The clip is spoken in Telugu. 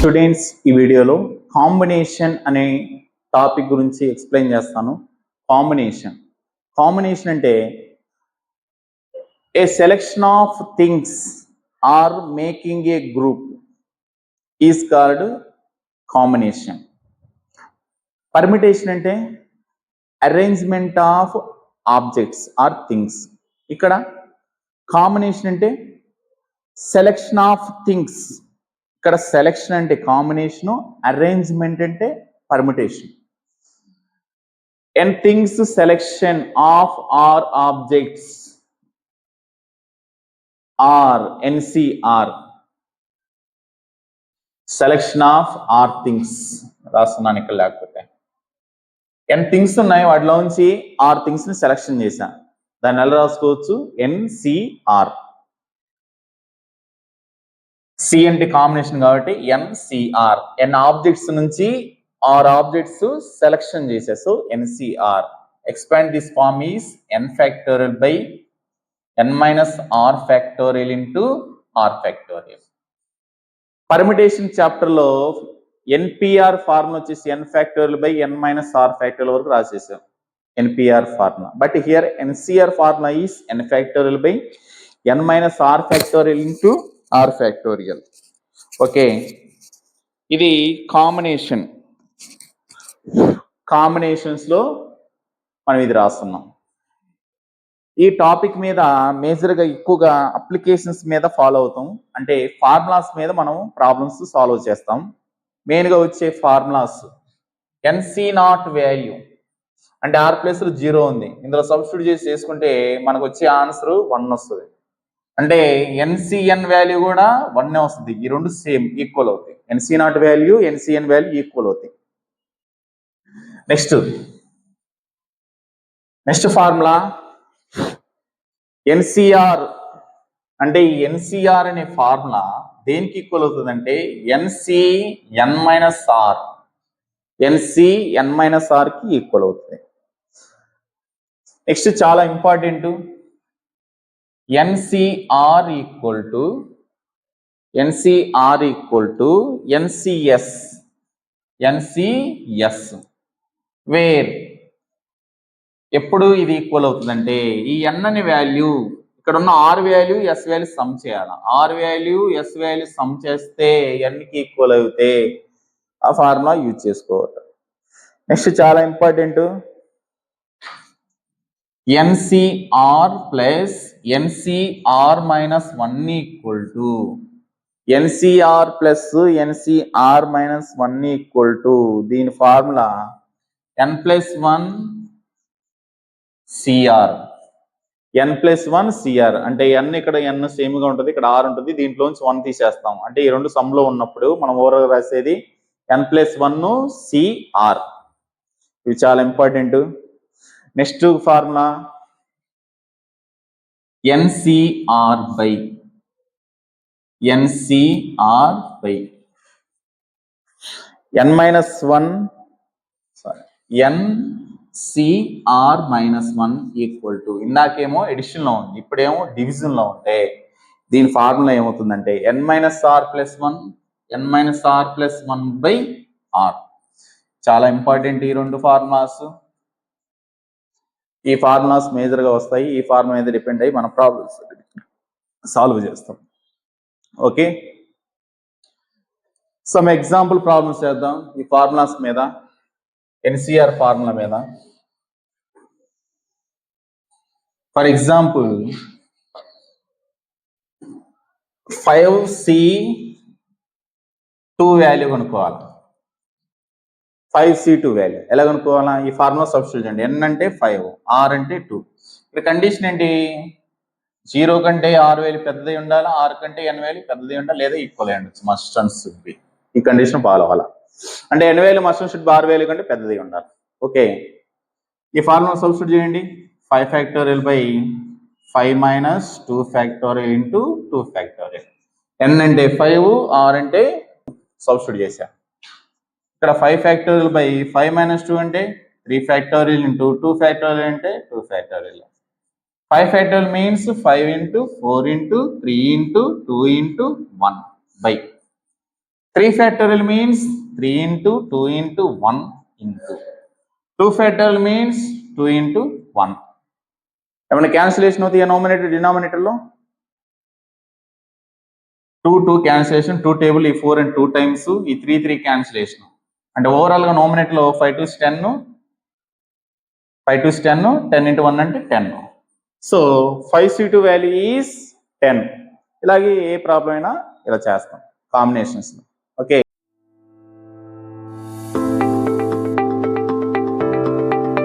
స్టూడెంట్స్, ఈ వీడియోలో కాంబినేషన్ అనే టాపిక్ గురించి ఎక్స్ప్లెయిన్ చేస్తాను. కాంబినేషన్ అంటే a selection of things or making a group is called combination. Permutation అంటే arrangement of objects or things. ఇక్కడ కాంబినేషన్ అంటే సెలెక్షన్ ఆఫ్ థింగ్స్. ఇక్కడ సెలెక్షన్ అంటే కాంబినేషను, అరేంజ్మెంట్ అంటే permutation. And things selection of r objects or n C r. Selection of r things రాస్తున్నాను ఇక్కడ, లేకపోతే ఎన్ థింగ్స్ ఉన్నాయి, వాటిలో నుంచి ఆర్ థింగ్స్ ని సెలెక్షన్ చేశాను. దాన్ని ఎలా రాసుకోవచ్చు? ఎన్సిఆర్. సి అంటే కాంబినేషన్ కాబట్టి ఎన్సిఆర్. ఎన్ ఆబ్జెక్ట్స్ నుంచి ఆర్ ఆబ్జెక్ట్స్ సెలెక్షన్ చేసే, so n C r. Expand this form is n factorial by n minus r factorial into r factorial. Permutation chapter లో ఎన్పిఆర్ ఫార్ములా వచ్చేసి n factorial by n minus r factorial వరకు రాసేసాం, n P r formula. But here n C r formula is n factorial by n minus r factorial into r factorial. Okay, ఇది కాంబినేషన్స్ లో మనం ఇది రాస్తున్నాం. ఈ టాపిక్ మీద మేజర్గా ఎక్కువగా అప్లికేషన్స్ మీద ఫాలో అవుతాం. అంటే ఫార్ములాస్ మీద మనం ప్రాబ్లమ్స్ సాల్వ్ చేస్తాం. మెయిన్గా వచ్చే ఫార్ములాస్ ఎన్సీ నాట్ వాల్యూ అంటే ఆర్ ప్లస్ 0 ఉంది, ఇందులో సబ్స్టిట్యూట్ చేసి చేసుకుంటే మనకు వచ్చే ఆన్సర్ 1 వస్తుంది. అంటే ఎన్సిఎన్ వాల్యూ కూడా 1 వస్తుంది. ఈ రెండు సేమ్ ఈక్వల్ అవుతాయి. N C naught value, n C n value equal అవుతాయి. Next formula n C r. అంటే ఈ ఎన్సిఆర్ అనే ఫార్ములా దేనికి ఈక్వల్ అవుతుంది అంటే n C n minus r. N C n minus r కి ఈక్వల్ అవుతుంది. నెక్స్ట్ చాలా important, n C r equal to n C s. Where ఎప్పుడు ఇది ఈక్వల్ అవుతుందంటే ఈ ఎన్ అనే వాల్యూ ఇక్కడ ఉన్న r value s value sum చేయాలి. R value s value sum చేస్తే ఎన్కి ఈక్వల్ అవుతే ఆ ఫార్ములా యూజ్ చేసుకోవాలి. నెక్స్ట్ చాలా important, n C r plus n C r minus 1 equal to n C r plus n C r minus 1 equal to దీని formula n plus 1 C r. N plus 1 C r అంటే ఎన్ ఇక్కడ ఎన్ సేమ్ గా ఉంటుంది, ఇక్కడ ఆర్ ఉంటుంది, దీంట్లోంచి 1 తీసేస్తాం. అంటే ఈ రెండు సమ్ లో ఉన్నప్పుడు మనం ఓవరాల్ రాసేది ఎన్ ప్లస్ 1 సిఆర్. ఇవి చాలా important. Next formula n C r by n minus 1 n C r minus 1 equal to, ఇందాకేమో ఎడిషన్ లో ఉంది, ఇప్పుడేమో డివిజన్ లో ఉంటే దీని ఫార్ములా ఏమవుతుందంటే n minus r plus 1 by r. చాలా ఇంపార్టెంట్ ఈ రెండు ఫార్ములాస్. ఈ ఫార్ములాస్ మేజర్ గా వస్తాయి. ఈ ఫార్ములా మీద డిపెండ్ అయ్యి మన ప్రాబ్లమ్స్ సాల్వ్ చేస్తాం. ఓకే, సమ్ ఎగ్జాంపుల్ ప్రాబ్లమ్స్ చేద్దాం ఈ ఫార్ములాస్ మీద, ఎన్సిఆర్ ఫార్ములా మీద. ఫర్ ఎగ్జాంపుల్ 5C2 వాల్యూ కనుక్కోవాలి. 5C2 వాల్యూ ఎలా కనుక్కోవాలా? ఈ ఫార్ములా సబ్స్టిట్యూట్ చేయండి. ఎన్ అంటే 5, ఆర్ అంటే 2. ఇక్కడ కండిషన్ ఏంటి? 0 కంటే ఆర్ వాల్యూ పెద్దది ఉండాలి, ఆర్ కంటే ఎన్ వాల్యూ పెద్దది ఉండాలి, లేదా ఈక్వల్ అయ్యి ఉండొచ్చు. Must and should be. ఈ కండిషన్ ఫాలో అవ్వాలి. అంటే n value must and should be r value కంటే పెద్దది ఉండాలి. ఓకే, ఈ ఫార్ములా సబ్స్టిట్యూట్ చేయండి. 5 factorial by 5 minus 2 factorial into 2 factorial. N అంటే 5, ఆర్ అంటే సబ్స్టిట్యూట్ చేశా. ఇక్కడ 5 ఫ్యాక్టోరియల్ బై 5 మైనస్ 2 అంటే 3 ఫ్యాక్టోరియల్ ఇంటూ 2 ఫ్యాక్టోరియల్ అంటే 2 factorial. 5 factorial means 5 into 4 into 3 into 2 into 1 by 3 factorial means 3 into 2 into 1 into 2 factorial means 2 into 1. ఏమైనా క్యాన్సిలేషన్ అవుతాయి నోమినేటర్ డినామినేటర్లో 2 క్యాన్సిలేషన్ 2 టేబుల్ ఈ 4 అండ్ 2 టైమ్స్ ఈ 3 క్యాన్సిలేషన్ అంటే ఓవరాల్ గా నోమినేటర్ లో 5 2 10 5 2 10 10 into 1 అంటే 10. So 5C2 value is 10. ఇలాగే ఏ ప్రాబ్లం అయినా ఇలా చేస్తాం కాంబినేషన్స్. ఓకే.